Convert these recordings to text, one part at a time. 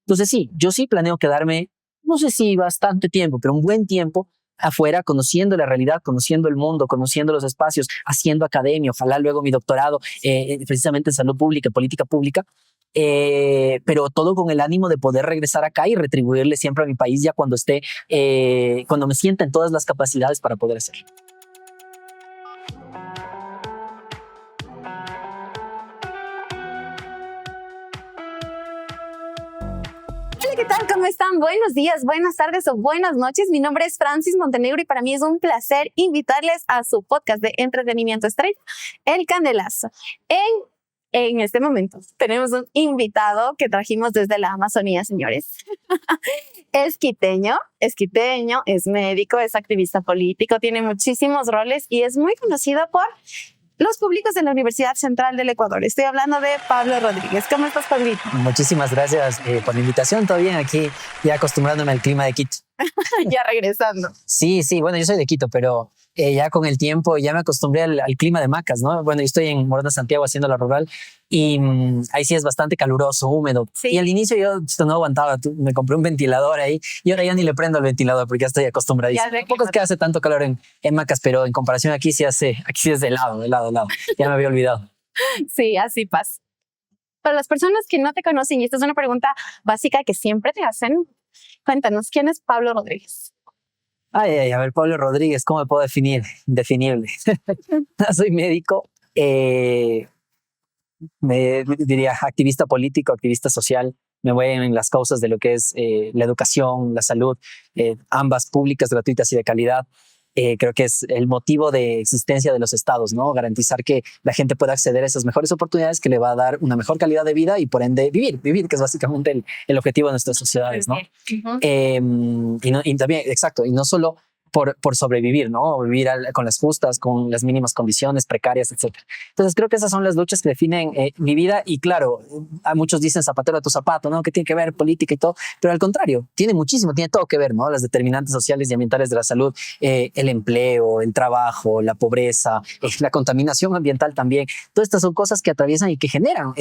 Entonces sí, yo sí planeo quedarme, no sé si bastante tiempo, pero un buen tiempo afuera, conociendo la realidad, conociendo el mundo, conociendo los espacios, haciendo academia, ojalá luego mi doctorado precisamente en salud pública, política pública, pero todo con el ánimo de poder regresar acá y retribuirle siempre a mi país ya cuando esté, cuando me sienta en todas las capacidades para poder hacerlo. Hola, ¿qué tal? ¿Cómo están? Buenos días, buenas tardes o buenas noches. Mi nombre es Francis Montenegro y para mí es un placer invitarles a su podcast de entretenimiento estrella, El Candelazo. En este momento tenemos un invitado que trajimos desde la Amazonía, señores. Es quiteño, es médico, es activista político, tiene muchísimos roles y es muy conocido por los públicos de la Universidad Central del Ecuador. Estoy hablando de Pablo Rodríguez. ¿Cómo estás, Pablito? Muchísimas gracias por la invitación. Todo bien aquí, ya acostumbrándome al clima de Quito. Ya regresando. Sí, sí, bueno, yo soy de Quito, pero ya con el tiempo ya me acostumbré al clima de Macas, ¿no? Bueno, yo estoy en Morona, Santiago, haciendo la rural y ahí sí es bastante caluroso, húmedo. Sí. Y al inicio yo no aguantaba, me compré un ventilador ahí y ahora ya ni le prendo el ventilador porque ya estoy acostumbradísimo. Tampoco es que hace tanto calor en Macas, pero en comparación aquí sí es de helado. Ya me había olvidado. Sí, así pasa. Para las personas que no te conocen, y esta es una pregunta básica que siempre te hacen, cuéntanos, ¿quién es Pablo Rodríguez? A ver, Pablo Rodríguez, ¿cómo me puedo definir? Indefinible. Soy médico, me diría activista político, activista social. Me voy en las causas de lo que es la educación, la salud, ambas públicas, gratuitas y de calidad. Creo que es el motivo de existencia de los estados, ¿no? Garantizar que la gente pueda acceder a esas mejores oportunidades que le va a dar una mejor calidad de vida y por ende vivir, que es básicamente el objetivo de nuestras sociedades, ¿no? Y también, exacto, y no solo por sobrevivir, ¿no? Vivir con las justas, con las mínimas condiciones precarias, etcétera. Entonces creo que esas son las luchas que definen mi vida y claro, a muchos dicen zapatero a tu zapato, ¿no? Que tiene que ver política y todo, pero al contrario, tiene muchísimo, tiene todo que ver, ¿no? Las determinantes sociales y ambientales de la salud, el empleo, el trabajo, la pobreza, la contaminación ambiental también. Todas estas son cosas que atraviesan y que generan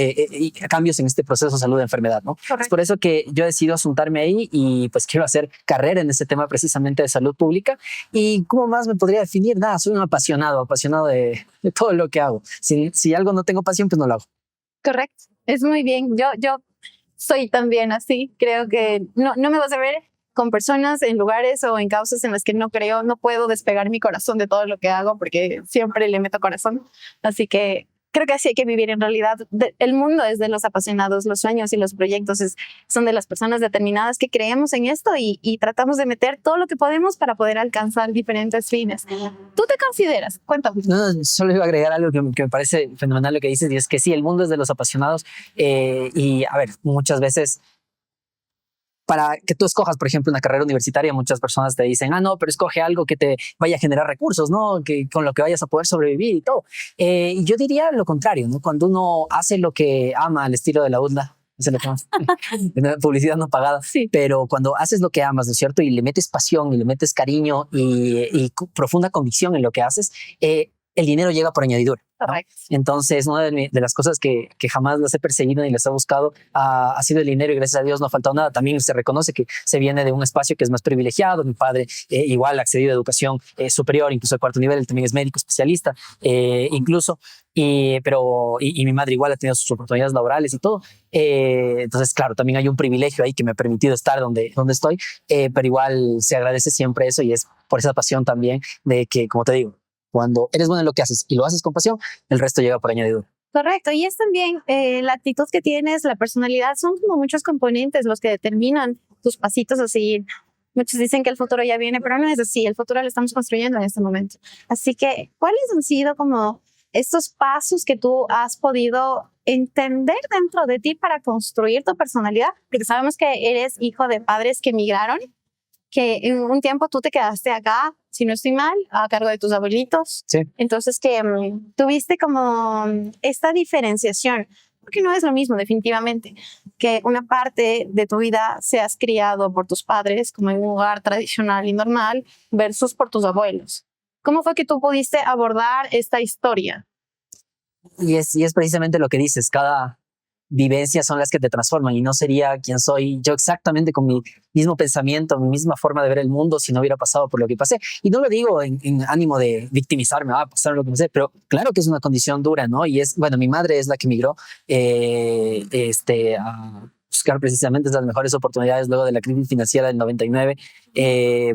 cambios en este proceso de salud-enfermedad, ¿no? Es por eso que yo decido asuntarme ahí y pues quiero hacer carrera en ese tema precisamente de salud pública. ¿Y cómo más me podría definir? Nada, soy un apasionado de todo lo que hago. Si algo no tengo pasión, pues no lo hago. Correcto, es muy bien. Yo soy también así. Creo que no me vas a ver con personas en lugares o en causas en las que no creo, no puedo despegar mi corazón de todo lo que hago porque siempre le meto corazón. Así que creo que así hay que vivir en realidad. El mundo es de los apasionados, los sueños y los proyectos son de las personas determinadas que creemos en esto y tratamos de meter todo lo que podemos para poder alcanzar diferentes fines. ¿Tú te consideras? Cuéntame. No, solo iba a agregar algo que me parece fenomenal lo que dices y es que sí, el mundo es de los apasionados y a ver, muchas veces para que tú escojas, por ejemplo, una carrera universitaria, muchas personas te dicen, no, pero escoge algo que te vaya a generar recursos, ¿no? Que con lo que vayas a poder sobrevivir y todo. Y yo diría lo contrario, ¿no? Cuando uno hace lo que ama al estilo de la UDLA, publicidad no pagada, sí. Pero cuando haces lo que amas, ¿no es cierto? Y le metes pasión y le metes cariño y profunda convicción en lo que haces, el dinero llega por añadidura, ¿no? Entonces, una de las cosas que jamás las he perseguido ni las he buscado ha sido el dinero y gracias a Dios no ha faltado nada. También se reconoce que se viene de un espacio que es más privilegiado. Mi padre igual ha accedido a educación superior, incluso al cuarto nivel, él también es médico especialista, incluso. Y mi madre igual ha tenido sus oportunidades laborales y todo. Entonces, claro, también hay un privilegio ahí que me ha permitido estar donde estoy, pero igual se agradece siempre eso y es por esa pasión también de que, como te digo, cuando eres bueno en lo que haces y lo haces con pasión, el resto llega por añadidura. Correcto, y es también la actitud que tienes, la personalidad, son como muchos componentes los que determinan tus pasitos a seguir. Muchos dicen que el futuro ya viene, pero no es así, el futuro lo estamos construyendo en este momento. Así que, ¿cuáles han sido como estos pasos que tú has podido entender dentro de ti para construir tu personalidad? Porque sabemos que eres hijo de padres que emigraron, que en un tiempo tú te quedaste acá, si no estoy mal, a cargo de tus abuelitos. Sí. Entonces que tuviste como esta diferenciación, porque no es lo mismo definitivamente que una parte de tu vida seas criado por tus padres como en un hogar tradicional y normal versus por tus abuelos. ¿Cómo fue que tú pudiste abordar esta historia? Y es precisamente lo que dices, vivencias son las que te transforman y no sería quien soy yo exactamente con mi mismo pensamiento, mi misma forma de ver el mundo si no hubiera pasado por lo que pasé. Y no lo digo en ánimo de victimizarme, va a pasar lo que pasé, pero claro que es una condición dura, ¿no? Y es, bueno, mi madre es la que migró a buscar precisamente las mejores oportunidades luego de la crisis financiera del 99,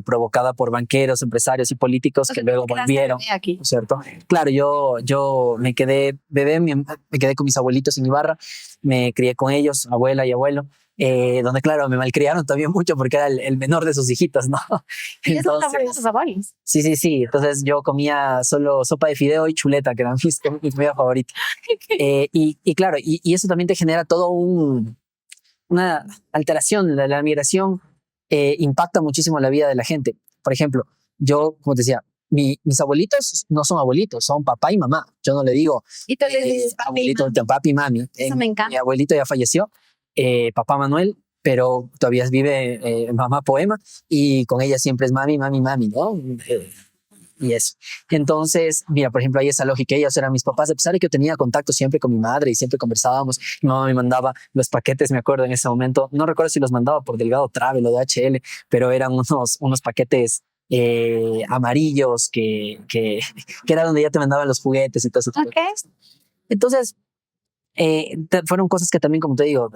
provocada por banqueros, empresarios y políticos que luego volvieron, aquí. ¿no es cierto? Claro, yo me quedé bebé, me quedé con mis abuelitos en Ibarra, me crié con ellos, abuela y abuelo, donde claro, me malcriaron también mucho porque era el menor de sus hijitos, ¿no? ¿Y eso está de sus abuelos? Sí, entonces yo comía solo sopa de fideo y chuleta, que eran mi comida favorita. Y claro, y eso también te genera todo una alteración. La migración impacta muchísimo la vida de la gente. Por ejemplo, yo, como te decía, mis abuelitos no son abuelitos, son papá y mamá. Yo no le digo y tú le dices abuelito, papi y mami. Eso me encanta. Mi abuelito ya falleció, papá Manuel, pero todavía vive mamá Poema y con ella siempre es mami, mami, mami, ¿no? Y eso. Entonces, mira, por ejemplo, hay esa lógica. Ellos eran mis papás, a pesar de que yo tenía contacto siempre con mi madre y siempre conversábamos. Mi mamá me mandaba los paquetes, me acuerdo en ese momento. No recuerdo si los mandaba por Delgado Travel o DHL, pero eran unos paquetes amarillos que era donde ya te mandaban los juguetes y todo eso. Okay. Entonces, fueron cosas que también, como te digo,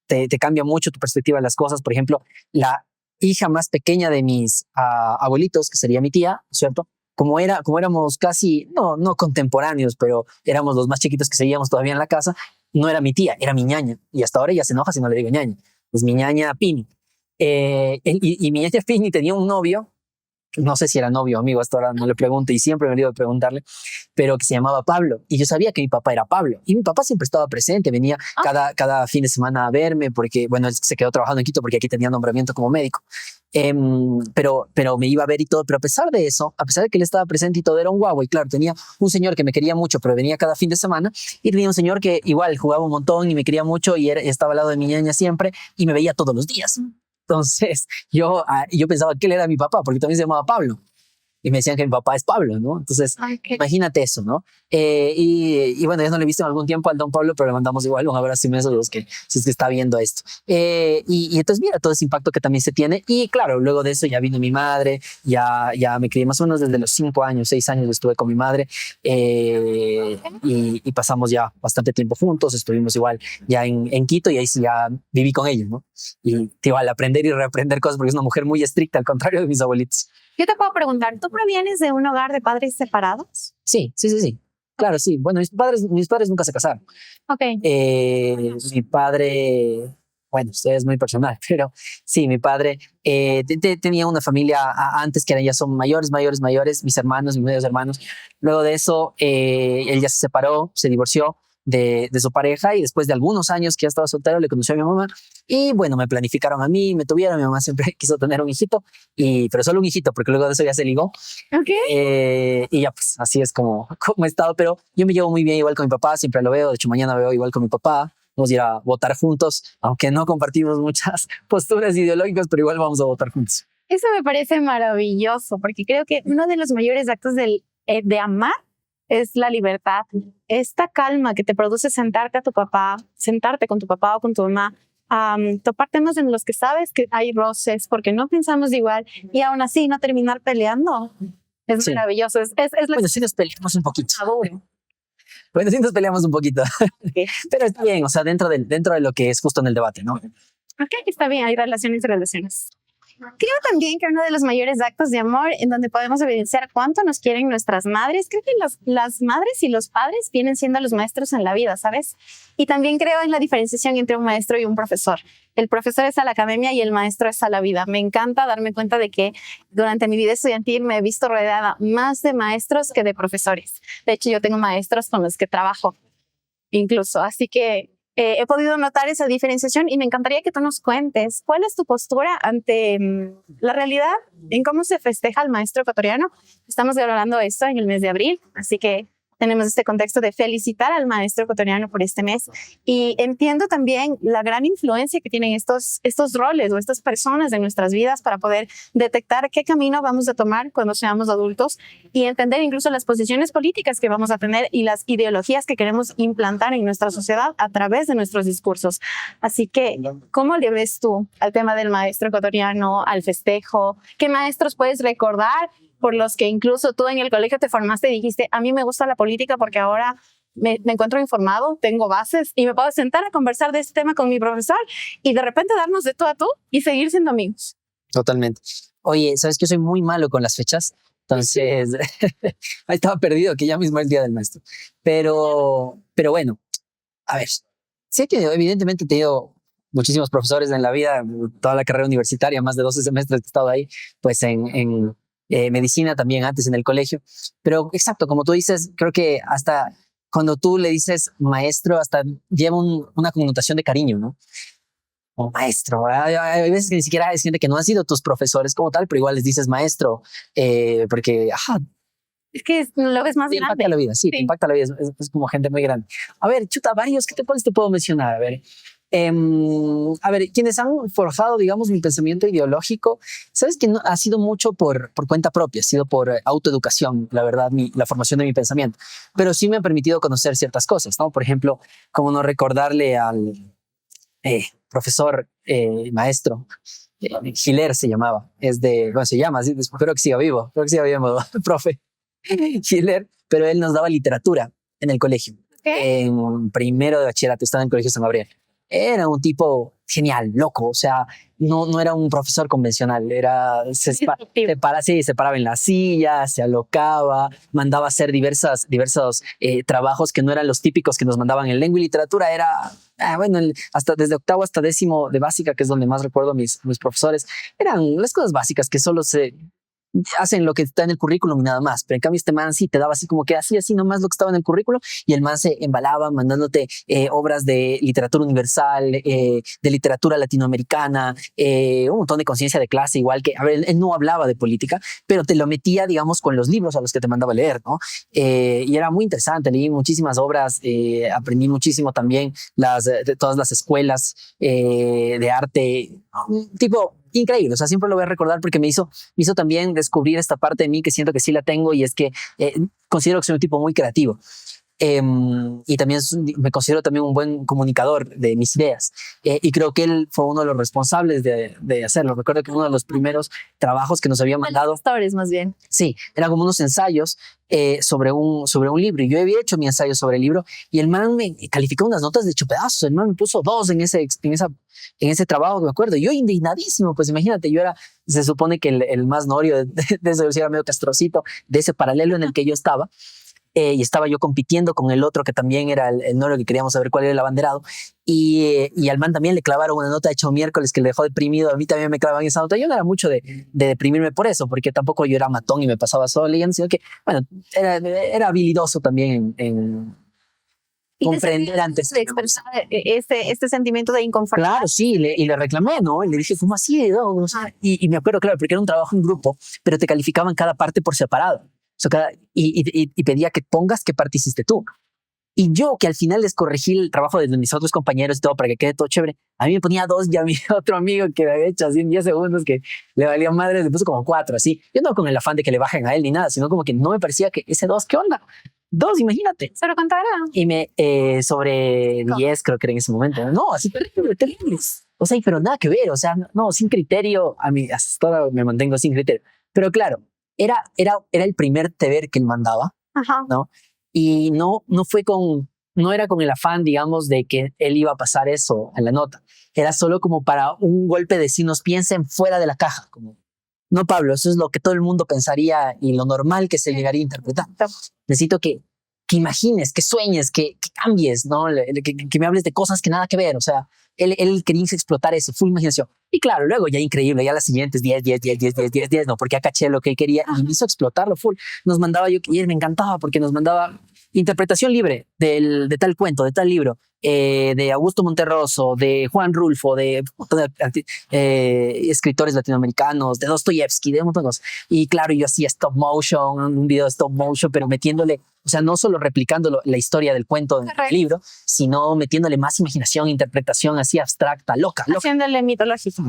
te cambia mucho tu perspectiva de las cosas. Por ejemplo, la hija más pequeña de mis abuelitos, que sería mi tía, ¿cierto? Como éramos casi, no contemporáneos, pero éramos los más chiquitos que seguíamos todavía en la casa, no era mi tía, era mi ñaña. Y hasta ahora ella se enoja si no le digo ñaña. Es mi ñaña Pini. Y mi ñaña Pini tenía un novio, no sé si era novio o amigo, hasta ahora no le pregunto y siempre me olvido de preguntarle, pero que se llamaba Pablo. Y yo sabía que mi papá era Pablo. Y mi papá siempre estaba presente, venía cada fin de semana a verme porque, bueno, él se quedó trabajando en Quito porque aquí tenía nombramiento como médico. Pero me iba a ver y todo. Pero a pesar de eso, a pesar de que él estaba presente y todo, era un guagua. Y claro, tenía un señor que me quería mucho, pero venía cada fin de semana. Y tenía un señor que igual jugaba un montón y me quería mucho y estaba al lado de mi ñaña siempre y me veía todos los días. Entonces yo pensaba que él era mi papá porque también se llamaba Pablo y me decían que mi papá es Pablo, ¿no? Entonces imagínate eso, ¿no? Y bueno, ya no le he visto en algún tiempo al don Pablo, pero le mandamos igual un abrazo inmenso si es que está viendo esto. Y entonces mira todo ese impacto que también se tiene. Y claro, luego de eso ya vino mi madre, ya me crié más o menos desde los 5 años, 6 años estuve con mi madre y pasamos ya bastante tiempo juntos, estuvimos igual ya en Quito y ahí sí ya viví con ella, ¿no? Y igual aprender y reaprender cosas porque es una mujer muy estricta, al contrario de mis abuelitos. Yo te puedo preguntar, ¿tú provienes de un hogar de padres separados? Sí. Claro, sí. Bueno, mis padres nunca se casaron. Ok. Mi padre, bueno, esto es muy personal, pero sí, mi padre tenía una familia antes que ya son mayores, mis hermanos, mis medios hermanos. Luego de eso, él ya se separó, se divorció de su pareja y después de algunos años que ya estaba soltero, le conoció a mi mamá. Y bueno, me planificaron a mí, me tuvieron, mi mamá siempre quiso tener un hijito, pero solo un hijito, porque luego de eso ya se ligó. Y ya pues así es como he estado, pero yo me llevo muy bien igual con mi papá, siempre lo veo, de hecho mañana veo igual con mi papá, vamos a ir a votar juntos, aunque no compartimos muchas posturas ideológicas, pero igual vamos a votar juntos. Eso me parece maravilloso, porque creo que uno de los mayores actos de amar es la libertad, esta calma que te produce sentarte con tu papá o con tu mamá, topar temas en los que sabes que hay roces porque no pensamos igual y aún así no terminar peleando. Es maravilloso. Bueno, sí nos peleamos un poquito. Bueno, sí nos peleamos un poquito. Okay. Pero está bien, o sea, dentro de lo que es justo en el debate, ¿no? Ok, está bien, hay relaciones. Creo también que uno de los mayores actos de amor en donde podemos evidenciar cuánto nos quieren nuestras madres, creo que las madres y los padres vienen siendo los maestros en la vida, ¿sabes? Y también creo en la diferenciación entre un maestro y un profesor. El profesor es a la academia y el maestro es a la vida. Me encanta darme cuenta de que durante mi vida estudiantil me he visto rodeada más de maestros que de profesores. De hecho, yo tengo maestros con los que trabajo incluso, así que he podido notar esa diferenciación y me encantaría que tú nos cuentes cuál es tu postura ante la realidad en cómo se festeja al maestro ecuatoriano. Estamos hablando de esto en el mes de abril, así que tenemos este contexto de felicitar al maestro ecuatoriano por este mes y entiendo también la gran influencia que tienen estos roles o estas personas en nuestras vidas para poder detectar qué camino vamos a tomar cuando seamos adultos y entender incluso las posiciones políticas que vamos a tener y las ideologías que queremos implantar en nuestra sociedad a través de nuestros discursos. Así que, ¿cómo le ves tú al tema del maestro ecuatoriano, al festejo? ¿Qué maestros puedes recordar por los que incluso tú en el colegio te formaste y dijiste, a mí me gusta la política porque ahora me encuentro informado, tengo bases y me puedo sentar a conversar de este tema con mi profesor y de repente darnos de tú a tú y seguir siendo amigos? Totalmente. Oye, ¿sabes que yo soy muy malo con las fechas? Entonces, ahí estaba perdido, que ya mismo es el Día del Maestro. Pero bueno, a ver, sé que evidentemente he tenido muchísimos profesores en la vida, toda la carrera universitaria, más de 12 semestres que he estado ahí, pues en medicina también antes en el colegio. Pero exacto, como tú dices, creo que hasta cuando tú le dices maestro, hasta lleva una connotación de cariño, ¿no? O maestro. Hay veces que ni siquiera hay gente que no han sido tus profesores como tal, pero igual les dices maestro, porque Es que lo ves más te grande. impacta la vida, sí, te impacta la vida, es como gente muy grande. A ver, chuta, varios, ¿cuáles te puedo mencionar? A ver, quienes han forjado, digamos, mi pensamiento ideológico, sabes que no, ha sido mucho por cuenta propia, ha sido por autoeducación, la verdad, la formación de mi pensamiento, pero sí me han permitido conocer ciertas cosas, ¿no? Por ejemplo, como no recordarle al profesor, maestro, Giler se llamaba, bueno, se llama, sí, espero que siga vivo, profe Giler, pero él nos daba literatura en el colegio. ¿Qué? En primero de bachillerato, estaba en el Colegio San Gabriel. Era un tipo genial, loco, o sea, no era un profesor convencional, se paraba en la silla, se alocaba, mandaba a hacer diversos trabajos que no eran los típicos que nos mandaban en lengua y literatura, bueno, hasta desde octavo hasta décimo de básica, que es donde más recuerdo a mis profesores, eran las cosas básicas que solo se hacen lo que está en el currículum y nada más, pero en cambio este man sí te daba así como que así nomás lo que estaba en el currículum y el man se embalaba mandándote obras de literatura universal, de literatura latinoamericana, un montón de conciencia de clase, igual que, a ver, él no hablaba de política, pero te lo metía, digamos, con los libros a los que te mandaba a leer, ¿no? Y era muy interesante, leí muchísimas obras, aprendí muchísimo también de todas las escuelas de arte, tipo increíble, o sea, siempre lo voy a recordar porque me hizo también descubrir esta parte de mí que siento que sí la tengo y es que considero que soy un tipo muy creativo. Y también me considero también un buen comunicador de mis ideas y creo que él fue uno de los responsables de hacerlo. Recuerdo que uno de los primeros trabajos que nos había mandado, Stories más bien, sí, eran como unos ensayos sobre un libro y yo había hecho mi ensayo sobre el libro y el man me calificó unas notas de hecho pedazos. El man me puso 2 en ese trabajo que me acuerdo. Yo indignadísimo, pues imagínate, se supone que el más norio de eso era medio castrocito de ese paralelo en el que yo estaba. Y estaba yo compitiendo con el otro que también era el norio que queríamos saber cuál era el abanderado y al man también le clavaron una nota de hecho miércoles que le dejó deprimido. A mí también me clavaban esa nota. Yo no era mucho de deprimirme por eso, porque tampoco yo era matón y me pasaba solo leyendo, sino que, bueno, era habilidoso también en comprender antes de expresar este sentimiento de inconformidad. Claro, sí, y le reclamé, ¿no? Y le dije, ¿cómo así? No, o sea, y me acuerdo, claro, porque era un trabajo en grupo, pero te calificaban cada parte por separado. O sea, y pedía que pongas qué parte hiciste tú. Y yo, que al final les corregí el trabajo de mis otros compañeros y todo para que quede todo chévere, a mí me ponía 2 y a mi otro amigo que me había hecho así en 10 segundos que le valía madre, le puso como 4, así. Yo no con el afán de que le bajen a él ni nada, sino como que no me parecía que ese 2, ¿qué onda? 2, imagínate. ¿Sobre cuánto era? Y sobre 10 creo que era en ese momento. No, así terrible. O sea, pero nada que ver, o sea, no, sin criterio, a mí hasta ahora me mantengo sin criterio. Pero claro, era el primer deber que él mandaba, Ajá. ¿no? Y no era con el afán, digamos, de que él iba a pasar eso en la nota. Era solo como para un golpe de si nos piensen fuera de la caja. Como, no, Pablo, eso es lo que todo el mundo pensaría y lo normal que se llegaría a interpretar. Necesito que imagines, que sueñes, que cambies, ¿no? Que me hables de cosas que nada que ver. O sea, él quería explotar eso, full imaginación. Y claro, luego ya increíble, ya las siguientes 10, no, porque acá caché lo que él quería y me hizo explotarlo full. Nos mandaba y él me encantaba porque nos mandaba interpretación libre de tal cuento, de tal libro, de Augusto Monterroso, de Juan Rulfo, de escritores latinoamericanos, de Dostoyevsky, de un montón de cosas. Y claro, yo hacía stop motion, un video de stop motion, pero metiéndole, o sea, no solo replicando la historia del cuento del libro, sino metiéndole más imaginación, interpretación así abstracta, loca. Haciéndole mitológico.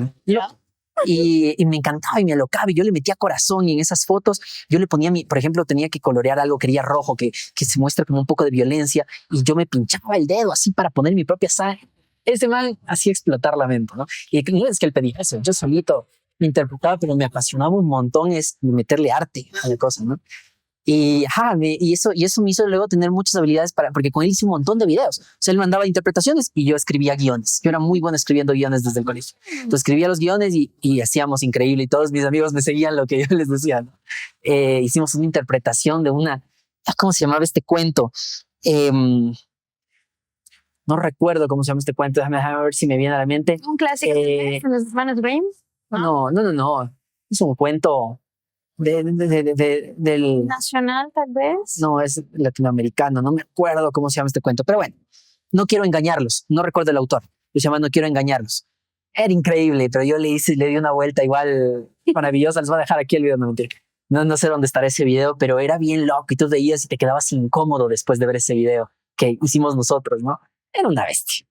Y me encantaba y me alocaba y yo le metía corazón y en esas fotos yo le ponía, por ejemplo, tenía que colorear algo, quería rojo, que se muestra como un poco de violencia y yo me pinchaba el dedo así para poner mi propia sangre. Ese man hacía explotar la mente, ¿no? Y no es que él pedía eso, yo solito me interpretaba, pero me apasionaba un montón es meterle arte a la cosa, ¿no? Y eso me hizo luego tener muchas habilidades porque con él hice un montón de videos. O sea, él mandaba interpretaciones y yo escribía guiones. Yo era muy bueno escribiendo guiones desde el colegio. Entonces escribía los guiones y hacíamos increíble y todos mis amigos me seguían lo que yo les decía, ¿no? Hicimos una interpretación de ¿cómo se llamaba este cuento? No recuerdo cómo se llama este cuento. Déjame ver si me viene a la mente. Un clásico de los hermanos Grimm. No. Es un cuento del nacional, tal vez. No, es latinoamericano. No me acuerdo cómo se llama este cuento, pero bueno, no quiero engañarlos. No recuerdo el autor. Se llama No quiero engañarlos. Era increíble, pero yo le di una vuelta igual maravillosa. Les voy a dejar aquí el video, no mentir. No sé dónde estará ese video, pero era bien loco y tú veías y te quedabas incómodo después de ver ese video que hicimos nosotros, ¿no? Era una bestia.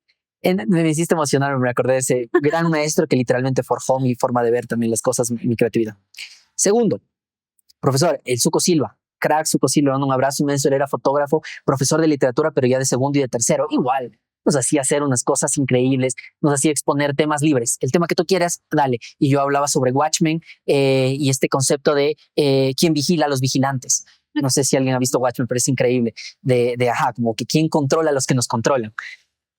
Me hiciste emocionar, me acordé de ese gran maestro que literalmente forjó mi forma de ver también las cosas, mi creatividad. Segundo, profesor, el Zuko Silva, crack Zuko Silva, un abrazo inmenso. Él era fotógrafo, profesor de literatura, pero ya de segundo y de tercero. Igual, nos hacía hacer unas cosas increíbles, nos hacía exponer temas libres. El tema que tú quieras, dale. Y yo hablaba sobre Watchmen y este concepto de quién vigila a los vigilantes. No sé si alguien ha visto Watchmen, pero es increíble. Como que quién controla a los que nos controlan.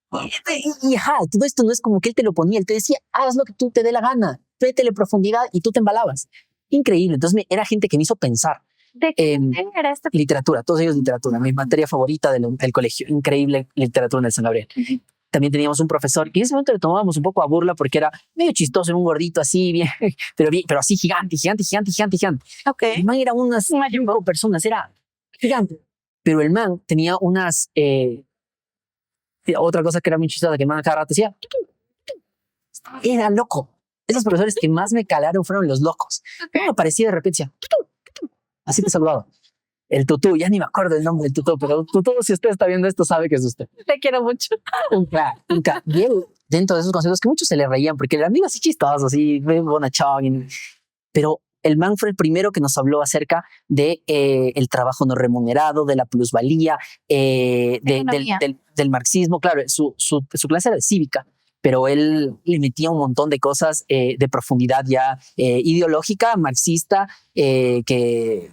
Todo esto no es como que él te lo ponía, él te decía, haz lo que tú te dé la gana, métele profundidad y tú te embalabas. Increíble. Entonces era gente que me hizo pensar. ¿De qué era este? Literatura, todos ellos literatura, mi materia favorita del colegio. Increíble literatura en el San Gabriel. También teníamos un profesor que en ese momento le tomábamos un poco a burla porque era medio chistoso, un gordito así, bien, pero así gigante. Okay. El man era unas 5 personas, era gigante. Pero el man tenía unas... otra cosa que era muy chistosa, que el man cada rato decía... Era loco. Esos profesores que más me calaron fueron los locos. Okay. Me aparecía de repente, decía, así te saludaba. El tutú, ya ni me acuerdo el nombre del tutú, pero tutú, si usted está viendo esto, sabe que es usted. Te quiero mucho. Nunca. Diego, dentro de esos conceptos que muchos se le reían, porque era amigo así chistoso, así, bonachón. Pero el man fue el primero que nos habló acerca de el trabajo no remunerado, de la plusvalía, del marxismo. Claro, su clase era de cívica, pero él le metía un montón de cosas de profundidad ya ideológica, marxista, que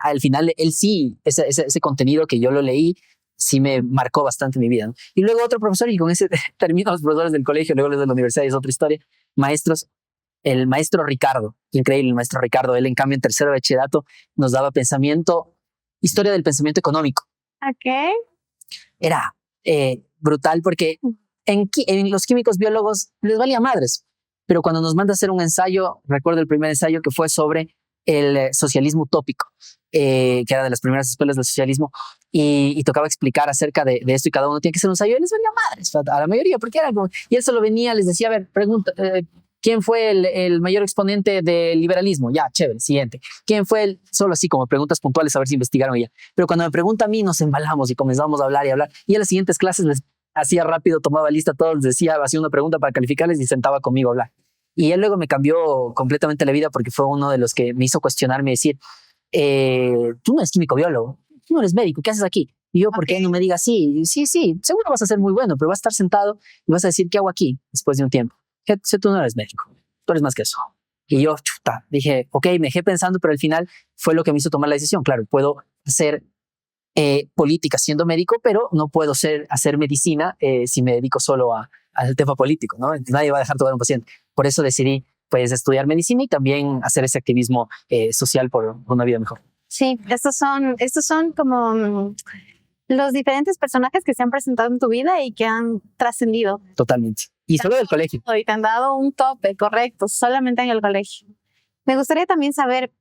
al final él sí, ese contenido que yo lo leí, sí me marcó bastante mi vida, ¿no? Y luego otro profesor, y con ese termino los profesores del colegio, luego los de la universidad, es otra historia, maestros, el maestro Ricardo, increíble el maestro Ricardo, él en cambio en tercero de bachillerato nos daba historia del pensamiento económico. Okay. Era brutal porque en los químicos biólogos les valía madres, pero cuando nos manda a hacer un ensayo, recuerdo el primer ensayo que fue sobre el socialismo utópico, que era de las primeras escuelas del socialismo, y tocaba explicar acerca de esto y cada uno tiene que hacer un ensayo. Él les valía madres a la mayoría, porque era como, y él solo venía, les decía, a ver, pregunta, ¿quién fue el mayor exponente del liberalismo? Ya, chévere, siguiente. ¿Quién fue solo así como preguntas puntuales a ver si investigaron ya? Pero cuando me pregunta a mí, nos embalamos y comenzamos a hablar y hablar, y a las siguientes clases les hacía rápido, tomaba lista, todos les decía, hacía una pregunta para calificarles y sentaba conmigo a hablar. Y él luego me cambió completamente la vida porque fue uno de los que me hizo cuestionarme y decir, tú no eres químico biólogo, tú no eres médico, ¿qué haces aquí? Y yo, ¿por qué no me digas sí, seguro vas a ser muy bueno, pero vas a estar sentado y vas a decir, ¿qué hago aquí? Después de un tiempo. Tú no eres médico, tú eres más que eso. Y yo, dije, ok, me dejé pensando, pero al final fue lo que me hizo tomar la decisión. Claro, puedo hacer política siendo médico, pero no puedo hacer medicina si me dedico solo al tema político, ¿no? Entonces, nadie va a dejar todo a un paciente. Por eso decidí pues estudiar medicina y también hacer ese activismo social por una vida mejor. Sí, estos son como los diferentes personajes que se han presentado en tu vida y que han trascendido. Totalmente. Y solo del colegio. Y te han dado un tope, correcto, solamente en el colegio. Me gustaría también saber,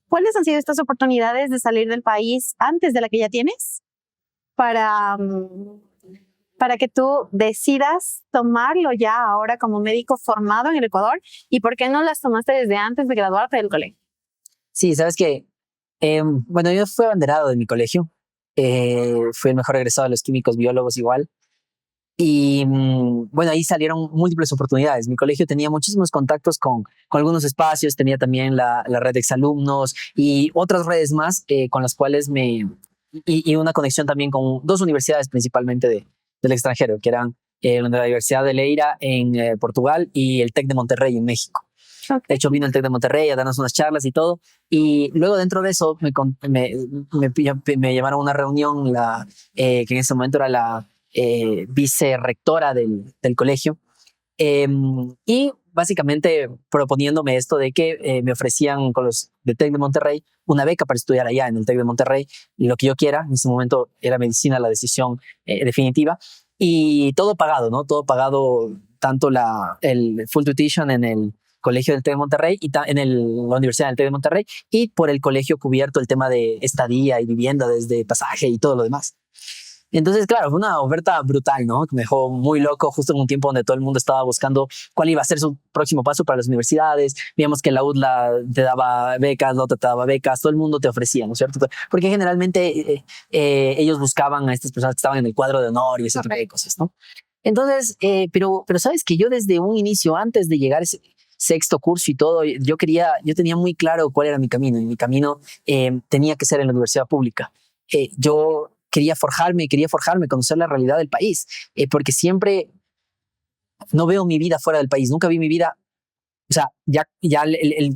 ¿Cuáles han sido estas oportunidades de salir del país antes de la que ya tienes para, para que tú decidas tomarlo ya ahora como médico formado en el Ecuador? ¿Y por qué no las tomaste desde antes de graduarte del colegio? Sí, sabes que, bueno, yo fui abanderado de mi colegio. Fui el mejor egresado de los químicos biólogos igual. Y bueno, ahí salieron múltiples oportunidades. Mi colegio tenía muchísimos contactos con algunos espacios, tenía también la red de exalumnos y otras redes más con las cuales y una conexión también con dos universidades principalmente del extranjero, que eran la Universidad de Leira en Portugal y el TEC de Monterrey en México. Okay. De hecho, vino el TEC de Monterrey a darnos unas charlas y todo. Y luego dentro de eso me llamaron a una reunión, que en ese momento era la vicerrectora del colegio. Y básicamente proponiéndome esto de que me ofrecían con los de TEC de Monterrey una beca para estudiar allá en el TEC de Monterrey, lo que yo quiera. En ese momento era medicina la decisión definitiva. Y todo pagado, ¿no? Todo pagado, tanto el full tuition en el colegio del TEC de Monterrey y en la Universidad del TEC de Monterrey, y por el colegio cubierto el tema de estadía y vivienda desde pasaje y todo lo demás. Entonces, claro, fue una oferta brutal, ¿no? Que me dejó muy loco justo en un tiempo donde todo el mundo estaba buscando cuál iba a ser su próximo paso para las universidades. Veíamos que la UDLA te daba becas, la otra te daba becas, todo el mundo te ofrecía, ¿no es cierto? Porque generalmente ellos buscaban a estas personas que estaban en el cuadro de honor y ese tipo de cosas, ¿no? Entonces, pero sabes que yo desde un inicio, antes de llegar a ese sexto curso y todo, yo tenía muy claro cuál era mi camino, y mi camino tenía que ser en la universidad pública. Yo quería forjarme, conocer la realidad del país, porque siempre no veo mi vida fuera del país, nunca vi mi vida, o sea, ya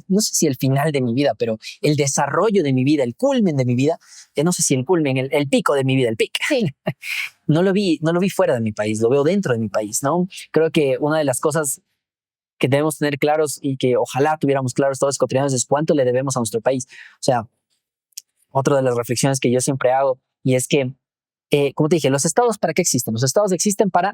no sé si el final de mi vida, pero el desarrollo de mi vida, el culmen de mi vida, no sé si el culmen, el pico de mi vida, el pic, sí. no lo vi fuera de mi país, lo veo dentro de mi país, ¿no? Creo que una de las cosas que debemos tener claros y que ojalá tuviéramos claros todos los ecuatorianos es cuánto le debemos a nuestro país. O sea, otra de las reflexiones que yo siempre hago, y es que, como te dije, los estados, ¿para qué existen? Los estados existen para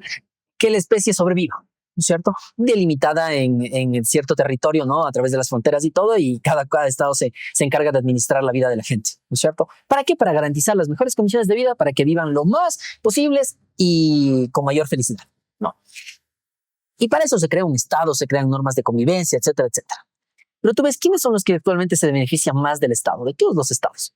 que la especie sobreviva, ¿no es cierto? Delimitada en cierto territorio, ¿no? A través de las fronteras y todo, y cada estado se encarga de administrar la vida de la gente, ¿no es cierto? ¿Para qué? Para garantizar las mejores condiciones de vida, para que vivan lo más posibles y con mayor felicidad, ¿no? Y para eso se crea un estado, se crean normas de convivencia, etcétera, etcétera. Pero tú ves, ¿quiénes son los que actualmente se benefician más del estado? De todos los estados.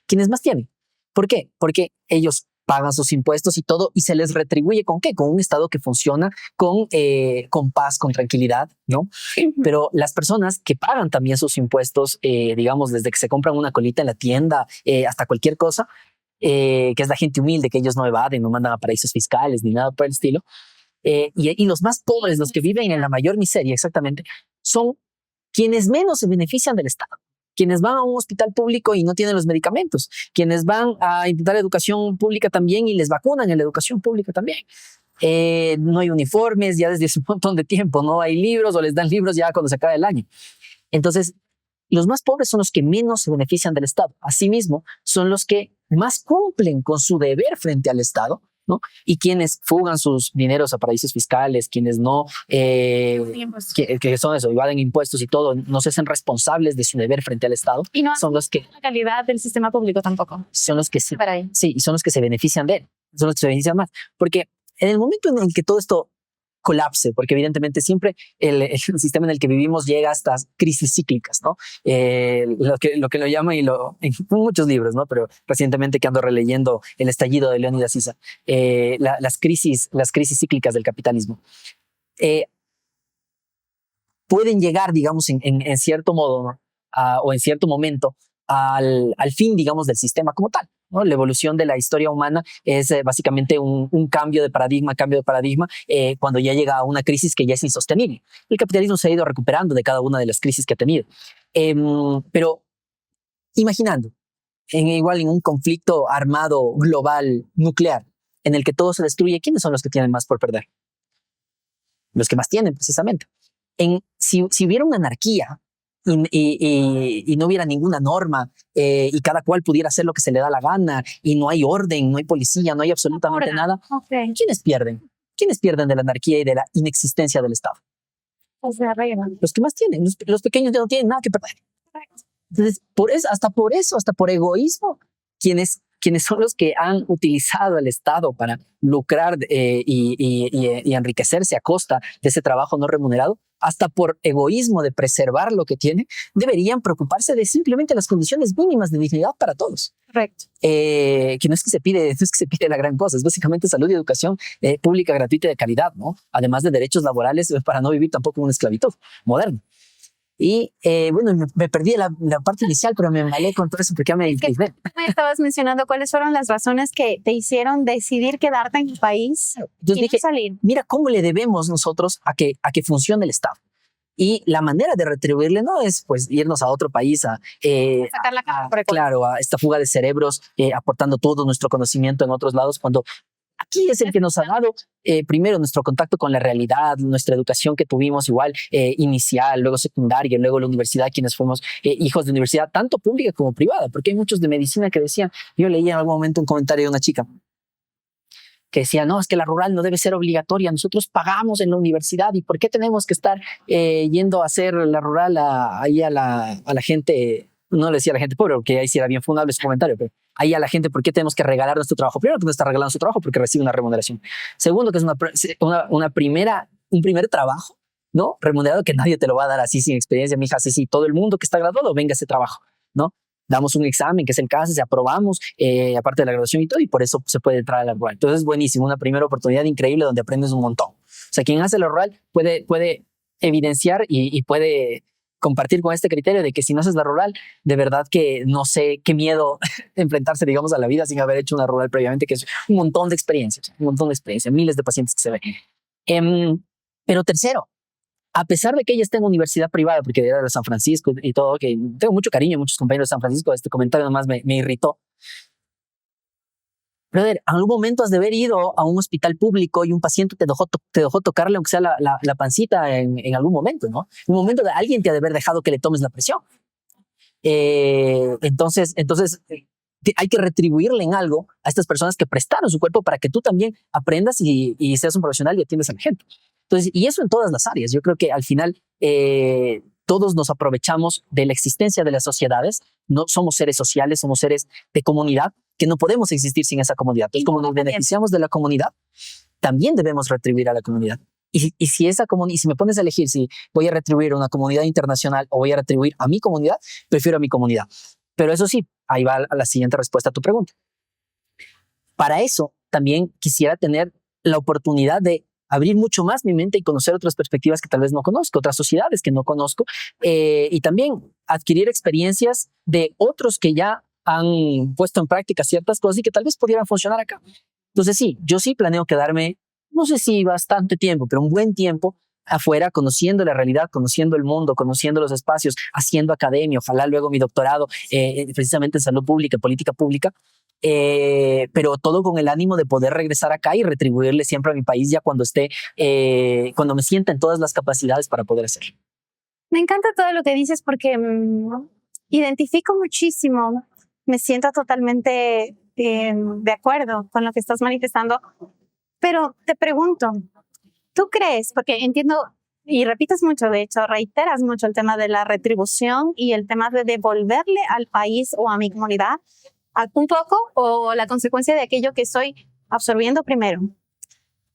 ¿Quiénes más tienen? ¿Por qué? Porque ellos pagan sus impuestos y todo, y se les retribuye ¿con qué? Con un estado que funciona con paz, con tranquilidad, ¿no? Pero las personas que pagan también sus impuestos, digamos, desde que se compran una colita en la tienda hasta cualquier cosa, que es la gente humilde, que ellos no evaden, no mandan a paraísos fiscales ni nada por el estilo, y los más pobres, los que viven en la mayor miseria, exactamente, son quienes menos se benefician del Estado. Quienes van a un hospital público y no tienen los medicamentos, quienes van a intentar educación pública también y les vacunan en la educación pública también. No hay uniformes ya desde hace un montón de tiempo, no hay libros o les dan libros ya cuando se acaba el año. Entonces, los más pobres son los que menos se benefician del Estado. Asimismo, son los que más cumplen con su deber frente al Estado, ¿no? Y quienes fugan sus dineros a paraísos fiscales, quienes no, que son eso, evaden impuestos y todo, no se hacen responsables de su deber frente al Estado. Y no son los que la calidad del sistema público tampoco. Son los que sí, y son los que se benefician de él, son los que se benefician más. Porque en el momento en el que todo esto colapse, porque evidentemente siempre el sistema en el que vivimos llega a estas crisis cíclicas, ¿no? Lo que lo llaman en muchos libros, ¿no? Pero recientemente que ando releyendo El estallido de Leónidas Issa, las crisis cíclicas del capitalismo pueden llegar, digamos, en cierto modo, ¿no? O en cierto momento al fin, digamos, del sistema como tal, ¿no? La evolución de la historia humana es básicamente un cambio de paradigma, cuando ya llega a una crisis que ya es insostenible. El capitalismo se ha ido recuperando de cada una de las crisis que ha tenido. Pero imaginando, igual en un conflicto armado global nuclear, en el que todo se destruye, ¿quiénes son los que tienen más por perder? Los que más tienen, precisamente. Si hubiera una anarquía, y no hubiera ninguna norma y cada cual pudiera hacer lo que se le da la gana y no hay orden, no hay policía, no hay absolutamente nada, ¿quiénes pierden? ¿Quiénes pierden de la anarquía y de la inexistencia del Estado? Los de arriba. Los que más tienen, los pequeños ya no tienen nada que perder. Entonces, hasta por egoísmo, quienes son los que han utilizado el Estado para lucrar y enriquecerse a costa de ese trabajo no remunerado, hasta por egoísmo de preservar lo que tiene, deberían preocuparse de simplemente las condiciones mínimas de dignidad para todos. Correcto. Que no es que se pide, no es que se pide la gran cosa, es básicamente salud y educación pública, gratuita y de calidad, ¿no? Además de derechos laborales para no vivir tampoco en una esclavitud moderna. Y bueno, me perdí la parte inicial, pero me malé con todo eso porque ya me desvié. Me estabas mencionando cuáles fueron las razones que te hicieron decidir quedarte en el país y no salir. Mira, ¿cómo le debemos nosotros a que funcione el Estado? Y la manera de retribuirle no es pues irnos a otro país a sacar la cara por el claro, a esta fuga de cerebros, aportando todo nuestro conocimiento en otros lados, cuando aquí es el que nos ha dado primero nuestro contacto con la realidad, nuestra educación que tuvimos igual inicial, luego secundaria, luego la universidad, quienes fuimos hijos de universidad, tanto pública como privada, porque hay muchos de medicina que decían, yo leí en algún momento un comentario de una chica que decía, no, es que la rural no debe ser obligatoria, nosotros pagamos en la universidad y ¿por qué tenemos que estar yendo a hacer la rural ahí a la gente? No le decía a la gente pobre, porque ahí sí era bien fundable ese comentario, pero ahí a la gente, ¿por qué tenemos que regalar nuestro trabajo? Primero, que no está regalando su trabajo porque recibe una remuneración. Segundo, que es un primer trabajo, ¿no? Remunerado, que nadie te lo va a dar así sin experiencia, mija. Sí, todo el mundo que está graduado, venga a ese trabajo, ¿no? Damos un examen, que es el CASES, aprobamos, aparte de la graduación y todo, y por eso se puede entrar a la rural. Entonces es buenísimo, una primera oportunidad increíble donde aprendes un montón. O sea, quien hace la rural puede evidenciar y puede compartir con este criterio de que si no haces la rural, de verdad que no sé qué miedo enfrentarse, digamos, a la vida sin haber hecho una rural previamente, que es un montón de experiencias, miles de pacientes que se ven. Pero tercero, a pesar de que ella está en universidad privada, porque era de San Francisco y todo, que tengo mucho cariño a muchos compañeros de San Francisco, este comentario nomás me irritó. Brother, a algún momento has de haber ido a un hospital público y un paciente te dejó tocarle, aunque sea la pancita en algún momento, ¿no? En un momento de alguien te ha de haber dejado que le tomes la presión. Entonces hay que retribuirle en algo a estas personas que prestaron su cuerpo para que tú también aprendas y seas un profesional y atiendas a la gente. Entonces, y eso en todas las áreas. Yo creo que al final todos nos aprovechamos de la existencia de las sociedades. No somos seres sociales, somos seres de comunidad, que no podemos existir sin esa comunidad. Entonces, como nos beneficiamos de la comunidad, también debemos retribuir a la comunidad. Y si me pones a elegir si voy a retribuir a una comunidad internacional o voy a retribuir a mi comunidad, prefiero a mi comunidad. Pero eso sí, ahí va a la siguiente respuesta a tu pregunta. Para eso, también quisiera tener la oportunidad de abrir mucho más mi mente y conocer otras perspectivas que tal vez no conozco, otras sociedades que no conozco, y también adquirir experiencias de otros que ya han puesto en práctica ciertas cosas y que tal vez pudieran funcionar acá. Entonces sí, yo sí planeo quedarme, no sé si bastante tiempo, pero un buen tiempo afuera, conociendo la realidad, conociendo el mundo, conociendo los espacios, haciendo academia, ojalá luego mi doctorado precisamente en salud pública, política pública, pero todo con el ánimo de poder regresar acá y retribuirle siempre a mi país ya cuando cuando me sienta en todas las capacidades para poder hacerlo. Me encanta todo lo que dices porque identifico muchísimo, me siento totalmente de acuerdo con lo que estás manifestando, pero te pregunto, ¿tú crees? Porque entiendo y repites mucho, de hecho, reiteras mucho el tema de la retribución y el tema de devolverle al país o a mi comunidad un poco o la consecuencia de aquello que estoy absorbiendo primero.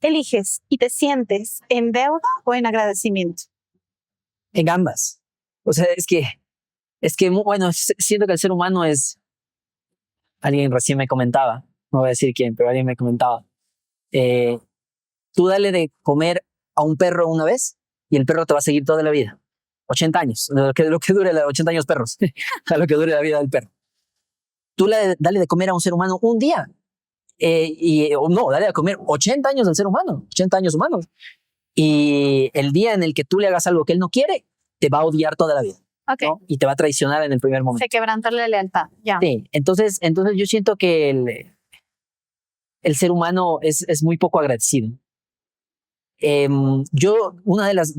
¿Eliges y te sientes en deuda o en agradecimiento? En ambas. O sea, es que bueno, siento que el ser humano es, alguien recién me comentaba, no voy a decir quién, pero alguien me comentaba, tú dale de comer a un perro una vez y el perro te va a seguir toda la vida. 80 años, lo que dure 80 años perros, a lo que dure la vida del perro. Tú dale de comer a un ser humano un día, no, dale de comer 80 años al ser humano, 80 años humanos. Y el día en el que tú le hagas algo que él no quiere, te va a odiar toda la vida. Okay. ¿No? Y te va a traicionar en el primer momento. Se quebranta la lealtad. Ya. Sí, entonces yo siento que el ser humano es muy poco agradecido. Una de las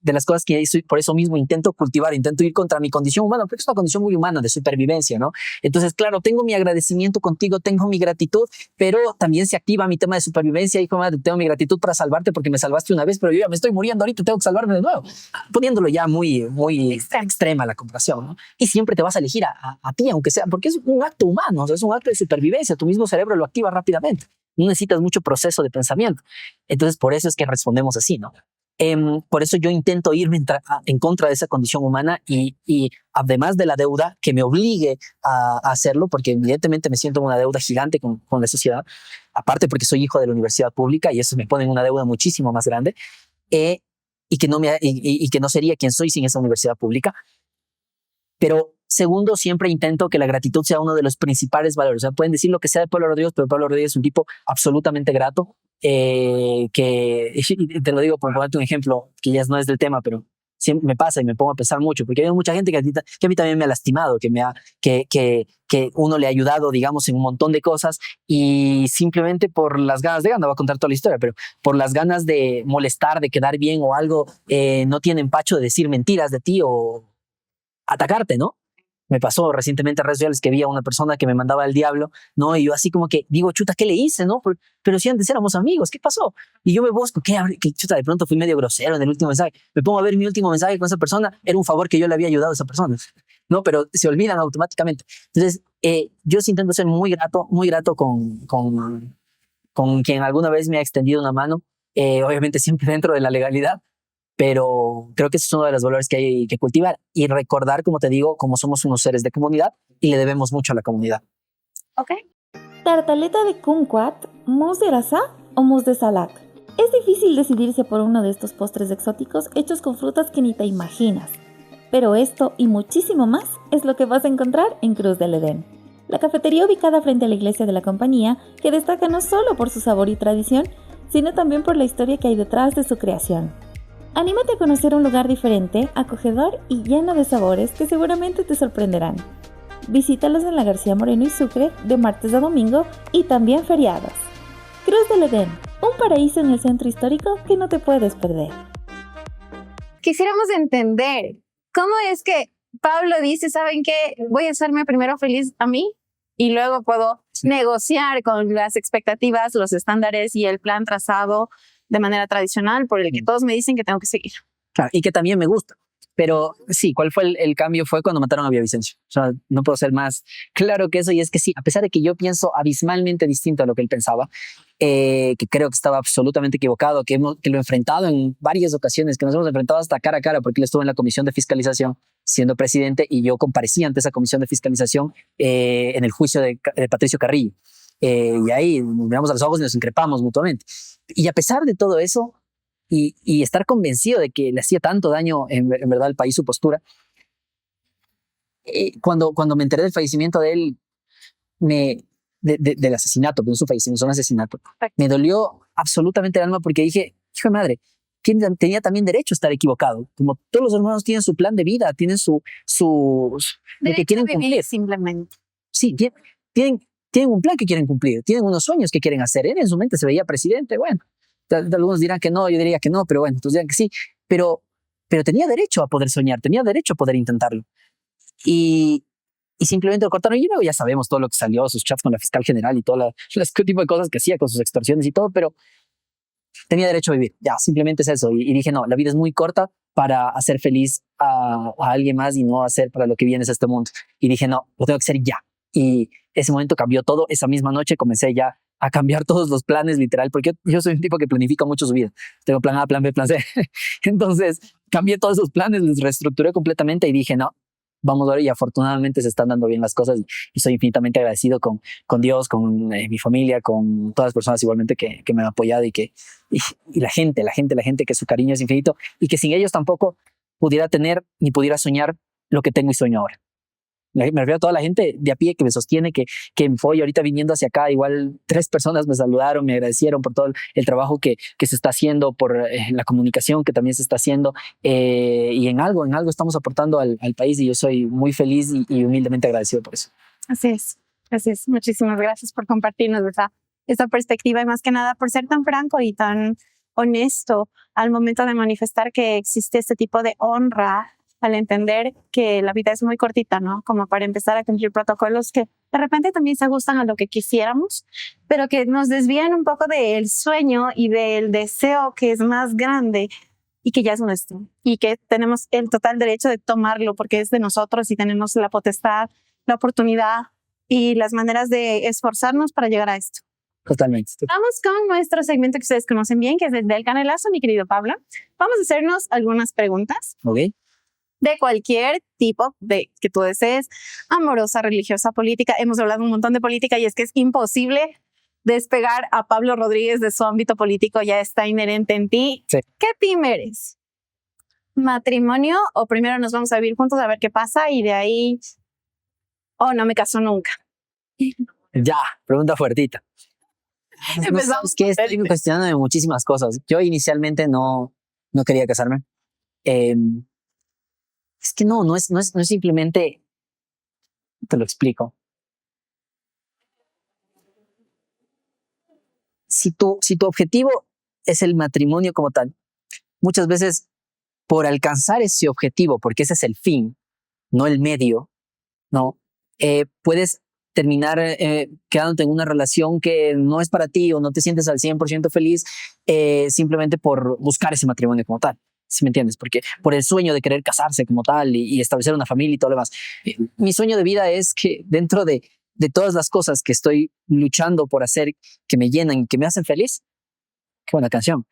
de las cosas que por eso mismo intento cultivar, intento ir contra mi condición humana, porque es una condición muy humana de supervivencia, ¿no? Entonces, claro, tengo mi agradecimiento contigo, tengo mi gratitud, pero también se activa mi tema de supervivencia. Hijo, madre, tengo mi gratitud para salvarte porque me salvaste una vez, pero yo ya me estoy muriendo ahorita, tengo que salvarme de nuevo. Poniéndolo ya muy extrema la comparación, ¿no? Y siempre te vas a elegir a ti, aunque sea, porque es un acto humano, o sea, es un acto de supervivencia, tu mismo cerebro lo activa rápidamente. No necesitas mucho proceso de pensamiento. Entonces, por eso es que respondemos así, ¿no? Por eso yo intento irme en contra de esa condición humana y además de la deuda que me obligue a hacerlo, porque evidentemente me siento en una deuda gigante con la sociedad, aparte porque soy hijo de la universidad pública y eso me pone en una deuda muchísimo más grande, y que no sería quien soy sin esa universidad pública. Pero segundo, siempre intento que la gratitud sea uno de los principales valores. O sea, pueden decir lo que sea de Pablo Rodríguez, pero Pablo Rodríguez es un tipo absolutamente grato. Te lo digo por ponerte un ejemplo que ya no es del tema, pero siempre me pasa y me pongo a pensar mucho, porque hay mucha gente que a mí también me ha lastimado, que uno le ha ayudado, digamos, en un montón de cosas y simplemente por las ganas de ganar, no voy a contar toda la historia, pero por las ganas de molestar, de quedar bien o algo, no tienen empacho de decir mentiras de ti o atacarte, ¿no? Me pasó recientemente en redes sociales que vi a una persona que me mandaba al diablo, ¿no? Y yo así como que digo, chuta, ¿qué le hice, no? Pero si antes éramos amigos, ¿qué pasó? Y yo me busco, ¿qué chuta? De pronto fui medio grosero en el último mensaje. Me pongo a ver mi último mensaje con esa persona, era un favor que yo le había ayudado a esa persona, ¿no? Pero se olvidan automáticamente. Entonces, yo sí intento ser muy grato con quien alguna vez me ha extendido una mano, obviamente siempre dentro de la legalidad, pero creo que ese es uno de los valores que hay que cultivar y recordar, como te digo, como somos unos seres de comunidad y le debemos mucho a la comunidad. Ok. Tartaleta de kumquat, mousse de rasá o mousse de salak. Es difícil decidirse por uno de estos postres exóticos hechos con frutas que ni te imaginas. Pero esto y muchísimo más es lo que vas a encontrar en Cruz del Edén. La cafetería ubicada frente a la iglesia de la Compañía, que destaca no solo por su sabor y tradición, sino también por la historia que hay detrás de su creación. Anímate a conocer un lugar diferente, acogedor y lleno de sabores que seguramente te sorprenderán. Visítalos en la García Moreno y Sucre de martes a domingo y también feriados. Cruz del Edén, un paraíso en el centro histórico que no te puedes perder. Quisiéramos entender cómo es que Pablo dice, ¿saben qué? Voy a hacerme primero feliz a mí y luego puedo negociar con las expectativas, los estándares y el plan trazado de manera tradicional por el que todos me dicen que tengo que seguir. Claro, y que también me gusta. Pero sí, ¿cuál fue el cambio? Fue cuando mataron a Villavicencio. O sea, no puedo ser más claro que eso. Y es que sí, a pesar de que yo pienso abismalmente distinto a lo que él pensaba, que creo que estaba absolutamente equivocado, que lo he enfrentado en varias ocasiones, que nos hemos enfrentado hasta cara a cara, porque él estuvo en la comisión de fiscalización siendo presidente y yo comparecí ante esa comisión de fiscalización en el juicio de Patricio Carrillo. Y ahí nos miramos a los ojos y nos increpamos mutuamente. Y a pesar de todo eso, y estar convencido de que le hacía tanto daño en verdad al país su postura, cuando me enteré del fallecimiento de él, del asesinato, pero no su fallecimiento, un asesinato, me dolió absolutamente el alma porque dije, hijo de madre, tenía también derecho a estar equivocado, como todos los hermanos tienen su plan de vida, tienen lo que quieren cumplir. Simplemente. Sí, tienen un plan que quieren cumplir, tienen unos sueños que quieren hacer. Él en su mente se veía presidente, bueno, algunos dirán que no, yo diría que no, pero bueno, entonces dirán que sí, pero tenía derecho a poder soñar, tenía derecho a poder intentarlo. Y simplemente lo cortaron y luego ya sabemos todo lo que salió, sus chats con la fiscal general y todo el tipo de cosas que hacía con sus extorsiones y todo, pero tenía derecho a vivir, ya, simplemente es eso. Y dije, no, la vida es muy corta para hacer feliz a alguien más y no hacer para lo que vienes a este mundo. Y dije, no, lo tengo que hacer ya. Y ese momento cambió todo. Esa misma noche comencé ya a cambiar todos los planes, literal, porque yo soy un tipo que planifica mucho su vida. Tengo plan A, plan B, plan C. Entonces cambié todos esos planes, los reestructuré completamente y dije, no, vamos a ver, y afortunadamente se están dando bien las cosas y soy infinitamente agradecido con Dios, con mi familia, con todas las personas igualmente que me han apoyado y la gente, que su cariño es infinito y que sin ellos tampoco pudiera tener ni pudiera soñar lo que tengo y sueño ahora. Me refiero a toda la gente de a pie que me sostiene, que fue ahorita viniendo hacia acá. Igual 3 personas me saludaron, me agradecieron por todo el trabajo que se está haciendo, por la comunicación que también se está haciendo. Y en algo estamos aportando al país y yo soy muy feliz y humildemente agradecido por eso. Así es. Muchísimas gracias por compartirnos esta perspectiva y más que nada por ser tan franco y tan honesto al momento de manifestar que existe este tipo de honra, al entender que la vida es muy cortita, ¿no? Como para empezar a cumplir protocolos que de repente también se ajustan a lo que quisiéramos, pero que nos desvían un poco del sueño y del deseo que es más grande y que ya es nuestro, y que tenemos el total derecho de tomarlo porque es de nosotros y tenemos la potestad, la oportunidad y las maneras de esforzarnos para llegar a esto. Totalmente. Vamos con nuestro segmento que ustedes conocen bien, que es desde el canelazo, mi querido Pablo. Vamos a hacernos algunas preguntas Ok. de cualquier tipo de que tú desees, amorosa, religiosa, política. Hemos hablado un montón de política y es que es imposible despegar a Pablo Rodríguez de su ámbito político, ya está inherente en ti. Sí. ¿Qué team eres? ¿Matrimonio o primero nos vamos a vivir juntos a ver qué pasa y de ahí, no me caso nunca? Ya, pregunta fuertita. Empezamos Que con estoy Felipe. cuestionándome muchísimas cosas. Yo inicialmente no quería casarme. Eh, es que no es simplemente, te lo explico. Si tu objetivo es el matrimonio como tal, muchas veces por alcanzar ese objetivo, porque ese es el fin, no el medio, ¿no? Puedes terminar quedándote en una relación que no es para ti o no te sientes al 100% feliz simplemente por buscar ese matrimonio como tal. ¿Sí me entiendes? Porque por el sueño de querer casarse como tal y establecer una familia y todo lo demás. Mi sueño de vida es que dentro de todas las cosas que estoy luchando por hacer, que me llenan, que me hacen feliz, qué buena canción,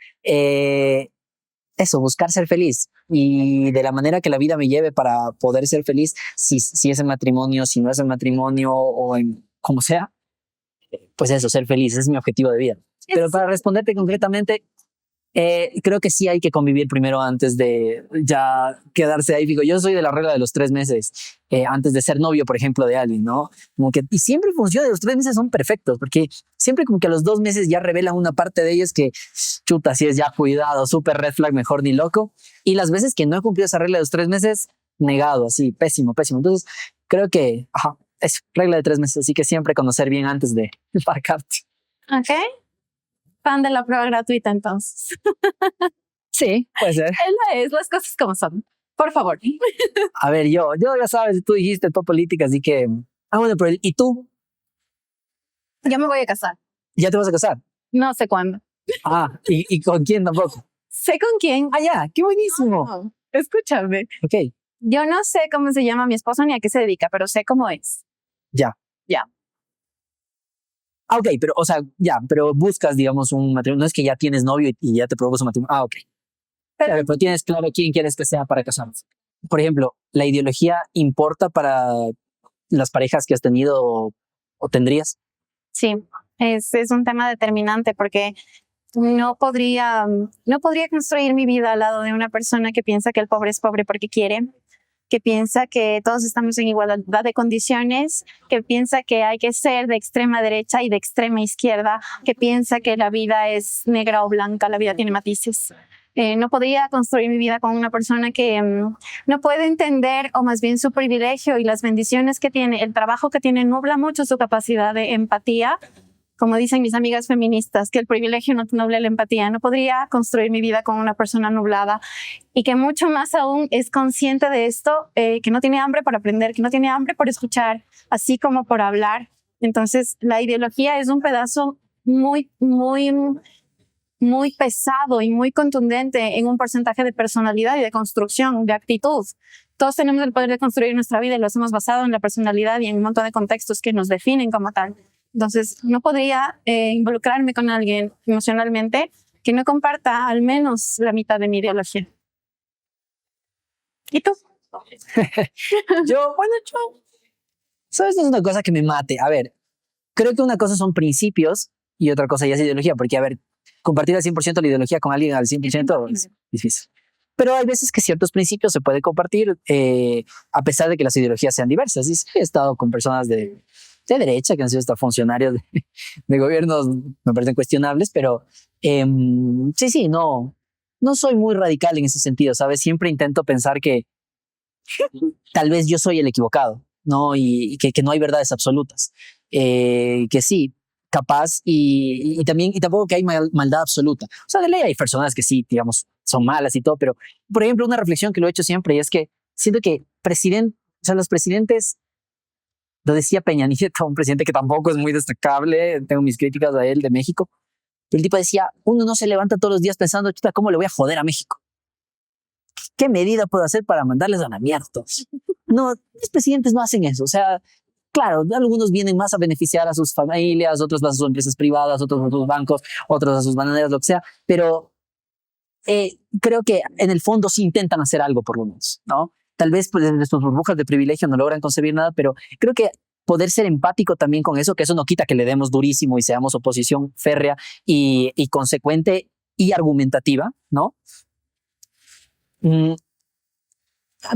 eso, buscar ser feliz y de la manera que la vida me lleve para poder ser feliz, si es en matrimonio, si no es en matrimonio o en como sea, pues eso, ser feliz, ese es mi objetivo de vida. Pero para responderte concretamente, creo que sí hay que convivir primero antes de ya quedarse ahí. Digo, yo soy de la regla de los 3 meses antes de ser novio, por ejemplo, de alguien, ¿no? Como que, y siempre funciona, los 3 meses son perfectos, porque siempre como que a los 2 meses ya revelan una parte de ellos que, chuta, si es ya cuidado, súper red flag, mejor ni loco. Y las veces que no he cumplido esa regla de los 3 meses, negado, así, pésimo, pésimo. Entonces, creo que, es regla de 3 meses, así que siempre conocer bien antes de embarcarte. Ok. Fan de la prueba gratuita, entonces. Sí, puede ser. Esa es, las cosas como son. Por favor. A ver, yo ya sabes, tú dijiste todo política, así que... bueno, pero ¿y tú? Yo me voy a casar. ¿Ya te vas a casar? No sé cuándo. ¿Y con quién tampoco? Sé con quién. Ya, qué buenísimo. No, escúchame. Ok, Yo no sé cómo se llama mi esposo ni a qué se dedica, pero sé cómo es. ya. Ya. Ok, pero, o sea, ya, pero buscas, digamos, un matrimonio. No es que ya tienes novio y ya te propuso un matrimonio. Ok. Pero, Pero tienes claro quién quieres que sea para casarse. Por ejemplo, ¿la ideología importa para las parejas que has tenido o tendrías? sí, es un tema determinante porque no podría construir mi vida al lado de una persona que piensa que el pobre es pobre porque quiere, que piensa que todos estamos en igualdad de condiciones, que piensa que hay que ser de extrema derecha y de extrema izquierda, que piensa que la vida es negra o blanca, la vida tiene matices. No podría construir mi vida con una persona que no puede entender, o más bien su privilegio y las bendiciones que tiene, el trabajo que tiene, nubla mucho su capacidad de empatía. Como dicen mis amigas feministas, que el privilegio no nubla la empatía. No podría construir mi vida con una persona nublada y que mucho más aún es consciente de esto, que no tiene hambre por aprender, que no tiene hambre por escuchar, así como por hablar. Entonces, la ideología es un pedazo muy, muy, muy pesado y muy contundente en un porcentaje de personalidad y de construcción, de actitud. Todos tenemos el poder de construir nuestra vida y lo hemos basado en la personalidad y en un montón de contextos que nos definen como tal. Entonces, no podría involucrarme con alguien emocionalmente que no comparta al menos la mitad de mi ideología. ¿Y tú? Yo, ¿sabes? No es una cosa que me mate. A ver, creo que una cosa son principios y otra cosa ya es ideología, porque, a ver, compartir al 100% la ideología con alguien al 100% es difícil. Pero hay veces que ciertos principios se pueden compartir a pesar de que las ideologías sean diversas. Y sí, he estado con personas de derecha que han sido hasta funcionarios de gobiernos, me parecen cuestionables, pero sí, no soy muy radical en ese sentido, ¿sabes? Siempre intento pensar que tal vez yo soy el equivocado, ¿no? Y que no hay verdades absolutas. Que sí, capaz y también, y tampoco que hay maldad absoluta. O sea, de ley hay personas que sí, digamos, son malas y todo, pero, por ejemplo, una reflexión que lo he hecho siempre y es que siento que o sea, los presidentes, lo decía Peña Nieto, un presidente que tampoco es muy destacable, tengo mis críticas a él de México, pero el tipo decía, uno no se levanta todos los días pensando, chuta, ¿cómo le voy a joder a México? ¿Qué medida puedo hacer para mandarles a la mierda a todos? No, los presidentes no hacen eso. O sea, claro, algunos vienen más a beneficiar a sus familias, otros más a sus empresas privadas, otros a sus bancos, otros a sus bananeras, lo que sea. Pero creo que en el fondo sí intentan hacer algo por lo menos, ¿no? Tal vez pues, desde sus burbujas de privilegio no logran concebir nada, pero creo que poder ser empático también con eso, que eso no quita que le demos durísimo y seamos oposición férrea y consecuente y argumentativa, ¿no? Me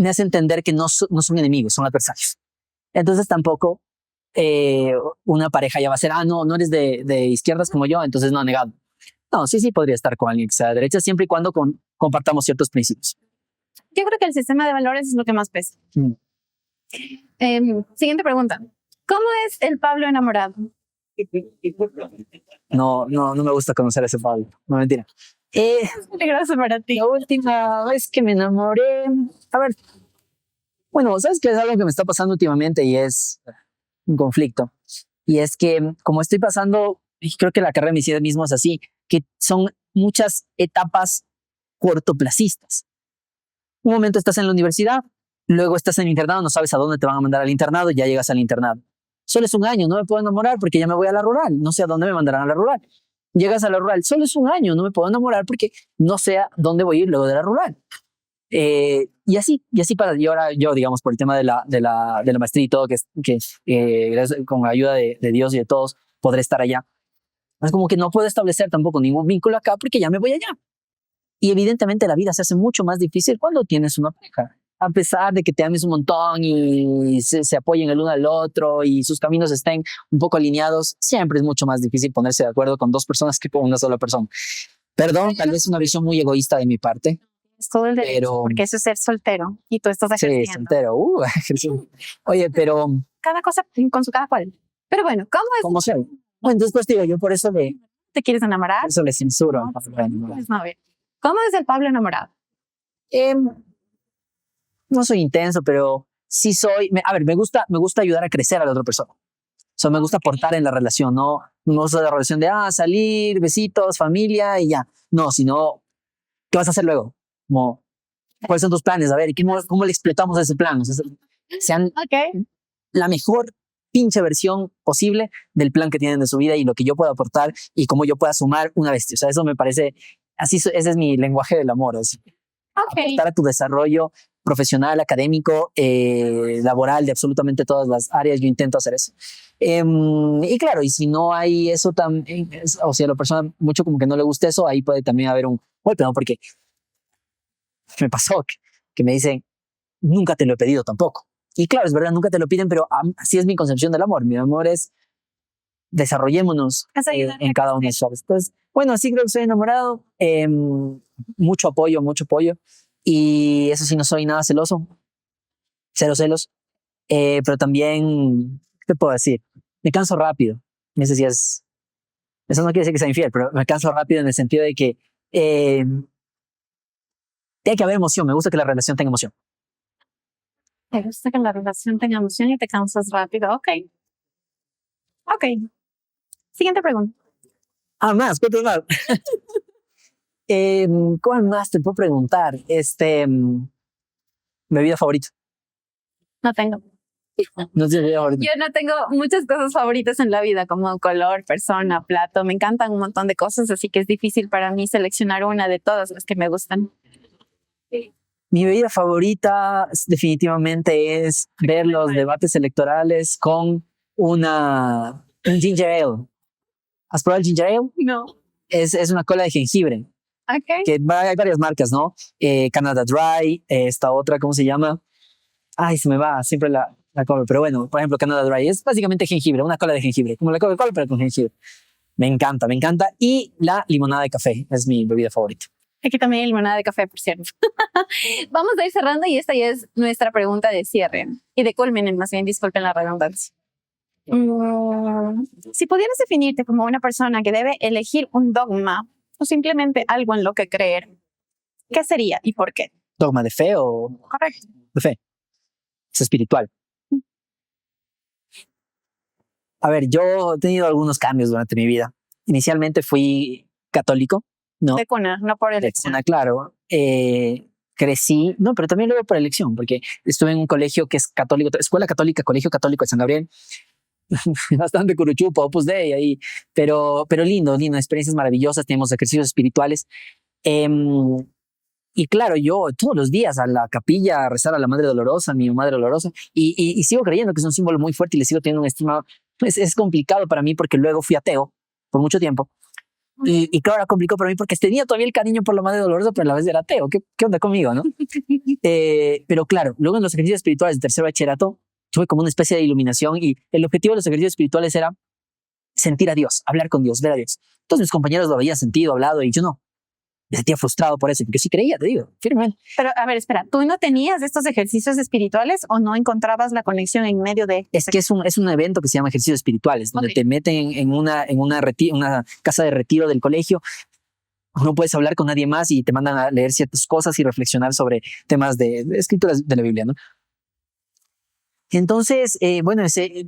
hace entender que no son enemigos, son adversarios. Entonces tampoco una pareja ya va a ser, no eres de izquierdas como yo, entonces no, negado. No, sí podría estar con alguien que sea de derecha siempre y cuando compartamos ciertos principios. Yo creo que el sistema de valores es lo que más pesa. Siguiente pregunta. ¿Cómo es el Pablo enamorado? No me gusta conocer a ese Pablo, no, mentira. Es peligroso para ti. La última vez que me enamoré, a ver, bueno, ¿sabes qué es algo que me está pasando últimamente y es un conflicto? Y es que como estoy pasando, y creo que la carrera de mi vida mismo es así, que son muchas etapas cortoplacistas. Un momento estás en la universidad, luego estás en el internado, no sabes a dónde te van a mandar al internado, ya llegas al internado. Solo es un año, no me puedo enamorar porque ya me voy a la rural, no sé a dónde me mandarán a la rural. Llegas a la rural, solo es un año, no me puedo enamorar porque no sé a dónde voy a ir luego de la rural. Y así para, y ahora yo, digamos, por el tema de la maestría y todo, que con la ayuda de Dios y de todos, podré estar allá. Es como que no puedo establecer tampoco ningún vínculo acá porque ya me voy allá. Y evidentemente la vida se hace mucho más difícil cuando tienes una pareja. A pesar de que te ames un montón y se apoyen el uno al otro y sus caminos estén un poco alineados, siempre es mucho más difícil ponerse de acuerdo con dos personas que con una sola persona. Perdón, tal vez una visión muy egoísta de mi parte. Es todo el derecho, pero porque eso es ser soltero y tú estás ejerciendo. Sí, soltero. Oye, pero cada cosa con su cada cual. Pero bueno, ¿cómo es? ¿Cómo sea? Bueno, entonces pues digo, yo por eso ¿Te quieres enamorar? Eso le censuro. No, a ver. ¿Cómo es el Pablo enamorado? No soy intenso, pero sí soy. A ver, me gusta ayudar a crecer a la otra persona. O sea, me gusta aportar en la relación, no me gusta la relación de salir, besitos, familia y ya. No, sino, ¿qué vas a hacer luego? Como, ¿cuáles son tus planes? A ver, ¿cómo le explotamos ese plan? O sea, sean la mejor pinche versión posible del plan que tienen de su vida y lo que yo puedo aportar y cómo yo pueda sumar una bestia. O sea, eso me parece, ese es mi lenguaje del amor. Así. Aportar a tu desarrollo profesional, académico, laboral, de absolutamente todas las áreas. Yo intento hacer eso. Y claro, y si no hay eso también, o sea, a la persona mucho como que no le gusta eso, ahí puede también haber un golpe, ¿no? Porque me pasó que me dicen, nunca te lo he pedido tampoco. Y claro, es verdad, nunca te lo piden, pero así es mi concepción del amor. Mi amor es desarrollémonos en cada una de esas. Entonces, bueno, así creo que estoy enamorado. Mucho apoyo. Y eso sí, no soy nada celoso. Cero celos. Pero también, ¿qué puedo decir? Me canso rápido. No sé si es... Eso no quiere decir que sea infiel, pero me canso rápido en el sentido de que tiene que haber emoción. Me gusta que la relación tenga emoción. Te gusta que la relación tenga emoción y te cansas rápido. Ok. Siguiente pregunta. Más, ¿cuántos más? ¿Cuál más te puedo preguntar? ¿Bebida favorita? No tengo. No sé, yo no tengo muchas cosas favoritas en la vida, como color, persona, plato. Me encantan un montón de cosas, así que es difícil para mí seleccionar una de todas las que me gustan. Mi bebida favorita definitivamente es ver los debates electorales con un ginger ale. ¿Has probado el ginger ale? No. Es una cola de jengibre. Okay. Que hay varias marcas, ¿no? Canada Dry, esta otra, ¿cómo se llama? Ay, se me va, siempre la compro. Pero bueno, por ejemplo, Canada Dry es básicamente jengibre, una cola de jengibre, como la Coca-Cola, pero con jengibre. Me encanta. Y la limonada de café es mi bebida favorita. Aquí también hay limonada de café, por cierto. Vamos a ir cerrando y esta ya es nuestra pregunta de cierre y de culminen, más bien, disculpen la redundancia. Si pudieras definirte como una persona que debe elegir un dogma o simplemente algo en lo que creer, ¿qué sería y por qué? ¿Dogma de fe o Correcto. de fe? Es espiritual. A ver, yo he tenido algunos cambios durante mi vida. Inicialmente fui católico, ¿no? De cuna, no por De elección. cuna, claro. Crecí, no, pero también luego por elección, porque estuve en un colegio que es católico, escuela católica, colegio católico de San Gabriel, bastante curuchupa, Opus Dei ahí, pero lindo, experiencias maravillosas, tenemos ejercicios espirituales. Em, y claro, yo todos los días a la capilla a rezar a la Madre Dolorosa, mi Madre Dolorosa, y sigo creyendo que es un símbolo muy fuerte y le sigo teniendo un estimado. Es complicado para mí porque luego fui ateo por mucho tiempo. Y claro, era complicado para mí porque tenía todavía el cariño por la Madre Dolorosa, pero a la vez era ateo. ¿Qué onda conmigo, no? Pero claro, luego en los ejercicios espirituales de tercer bachillerato tuve como una especie de iluminación y el objetivo de los ejercicios espirituales era sentir a Dios, hablar con Dios, ver a Dios. Todos mis compañeros lo habían sentido, hablado y yo no. Me sentía frustrado por eso, porque sí creía, te digo, firme. Pero a ver, espera, ¿tú no tenías estos ejercicios espirituales o no encontrabas la conexión en medio de...? Es que es un evento que se llama ejercicios espirituales, donde te meten en una casa de retiro del colegio. No puedes hablar con nadie más y te mandan a leer ciertas cosas y reflexionar sobre temas de escrituras de la Biblia, ¿no? Entonces, bueno,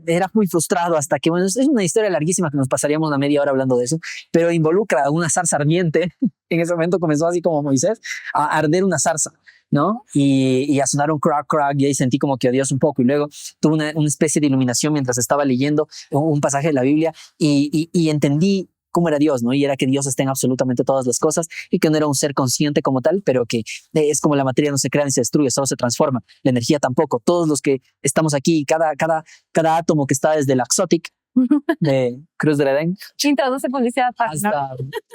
era muy frustrado hasta que, bueno, es una historia larguísima que nos pasaríamos una media hora hablando de eso, pero involucra a una zarza ardiente. En ese momento comenzó así como Moisés a arder una zarza, ¿no? Y a sonar un crack, crack, y ahí sentí como que Dios un poco. Y luego tuve una especie de iluminación mientras estaba leyendo un pasaje de la Biblia y entendí cómo era Dios, ¿no? Y era que Dios está en absolutamente todas las cosas y que no era un ser consciente como tal, pero que es como la materia no se crea ni se destruye, solo se transforma. La energía tampoco. Todos los que estamos aquí, cada átomo que está desde la Exotic de Cruz del Edén Introduce publicidad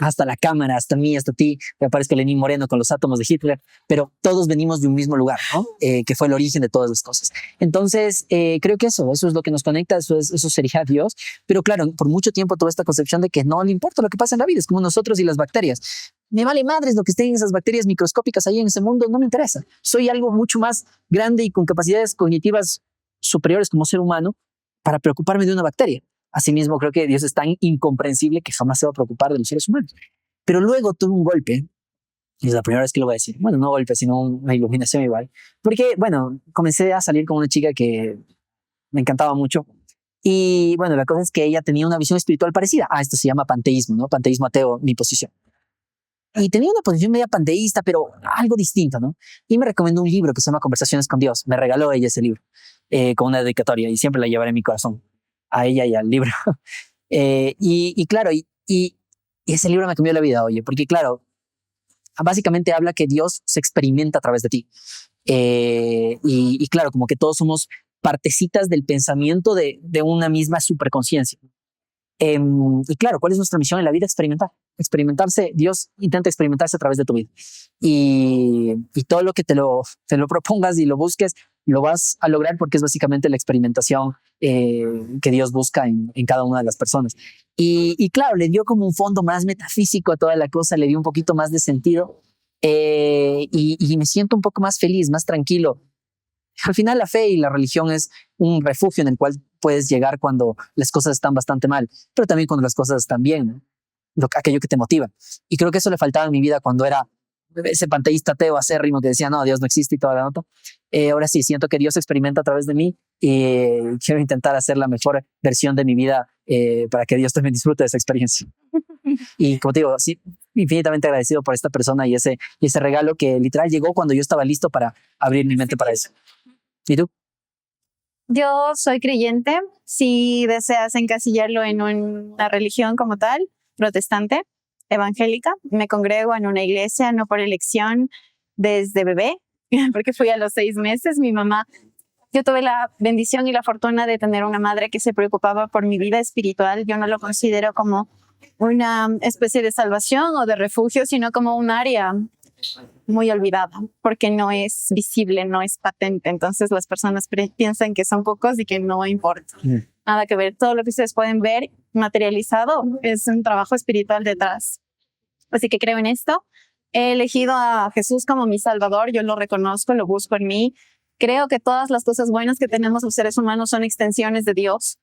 hasta la cámara, hasta mí, hasta ti, me aparezca Lenín Moreno con los átomos de Hitler, pero todos venimos de un mismo lugar, ¿no? Que fue el origen de todas las cosas. Entonces, creo que eso es lo que nos conecta, eso sería Dios, pero claro, por mucho tiempo tuve esta concepción de que no le importa lo que pasa en la vida, es como nosotros y las bacterias. Me vale madres lo que estén esas bacterias microscópicas ahí en ese mundo, no me interesa. Soy algo mucho más grande y con capacidades cognitivas superiores como ser humano para preocuparme de una bacteria. Asimismo, creo que Dios es tan incomprensible que jamás se va a preocupar de los seres humanos. Pero luego tuve un golpe, y es la primera vez que lo voy a decir. Bueno, no golpe, sino una iluminación igual. Porque, bueno, comencé a salir con una chica que me encantaba mucho. Y, bueno, la cosa es que ella tenía una visión espiritual parecida. Esto se llama panteísmo, ¿no? Panteísmo ateo, mi posición. Y tenía una posición media panteísta, pero algo distinto, ¿no? Y me recomendó un libro que se llama Conversaciones con Dios. Me regaló ella ese libro con una dedicatoria y siempre la llevaré en mi corazón, a ella y al libro. Claro, y ese libro me cambió la vida, oye, porque claro, básicamente habla que Dios se experimenta a través de ti. Claro, como que todos somos partecitas del pensamiento de una misma superconciencia. Y claro, ¿cuál es nuestra misión en la vida? Experimentarse. Dios intenta experimentarse a través de tu vida. Y todo lo que te lo propongas y lo busques, lo vas a lograr porque es básicamente la experimentación que Dios busca en cada una de las personas. Claro, le dio como un fondo más metafísico a toda la cosa, le dio un poquito más de sentido y me siento un poco más feliz, más tranquilo. Al final la fe y la religión es un refugio en el cual puedes llegar cuando las cosas están bastante mal, pero también cuando las cosas están bien, ¿no? Aquello que te motiva. Y creo que eso le faltaba en mi vida cuando era ese panteísta ateo acérrimo que decía, no, Dios no existe y toda la nota. Ahora sí, siento que Dios experimenta a través de mí y quiero intentar hacer la mejor versión de mi vida para que Dios también disfrute de esa experiencia. Y como te digo, sí, infinitamente agradecido por esta persona y ese regalo que literal llegó cuando yo estaba listo para abrir mi mente para eso. ¿Y tú? Yo soy creyente. Si deseas encasillarlo en una religión como tal, protestante, evangélica, me congrego en una iglesia, no por elección, desde bebé, porque fui a los 6 meses. Mi mamá, yo tuve la bendición y la fortuna de tener una madre que se preocupaba por mi vida espiritual. Yo no lo considero como una especie de salvación o de refugio, sino como un área muy olvidada, porque no es visible, no es patente. Entonces las personas piensan que son pocos y que no importa. Nada que ver. Todo lo que ustedes pueden ver materializado es un trabajo espiritual detrás. Así que creo en esto. He elegido a Jesús como mi salvador. Yo lo reconozco, lo busco en mí. Creo que todas las cosas buenas que tenemos los seres humanos son extensiones de Dios.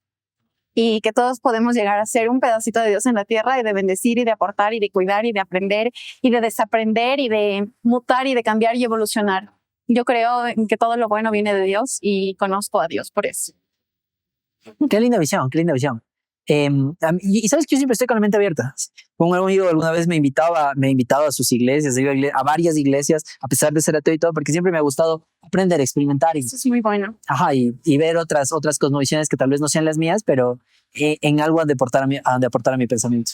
y que todos podemos llegar a ser un pedacito de Dios en la tierra y de bendecir y de aportar y de cuidar y de aprender y de desaprender y de mutar y de cambiar y evolucionar. Yo creo en que todo lo bueno viene de Dios y conozco a Dios por eso. Qué linda visión, qué linda visión. Y sabes que yo siempre estoy con la mente abierta. Un amigo alguna vez me invitaba a sus iglesias, a varias iglesias, a pesar de ser ateo y todo, porque siempre me ha gustado aprender, experimentar Eso es muy bueno. y ver otras cosmovisiones que tal vez no sean las mías, pero en algo han de aportar a mi pensamiento.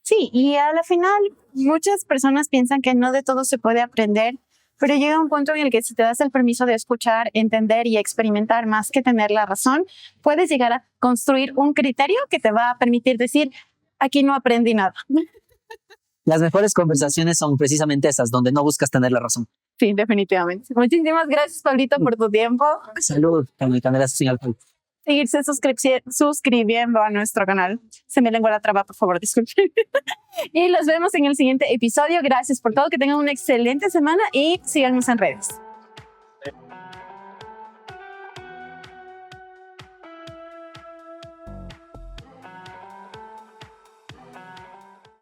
Sí, y a la final muchas personas piensan que no de todo se puede aprender, pero llega un punto en el que si te das el permiso de escuchar, entender y experimentar más que tener la razón, puedes llegar a construir un criterio que te va a permitir decir, aquí no aprendí nada. Las mejores conversaciones son precisamente esas, donde no buscas tener la razón. Sí, definitivamente. Muchísimas gracias, Pablito, por tu tiempo. Salud, con el Candelazo sin alcohol. Seguirse suscribiendo a nuestro canal. Se me lengua la traba, por favor, disculpen. Y los vemos en el siguiente episodio. Gracias por todo, que tengan una excelente semana y síganos en redes.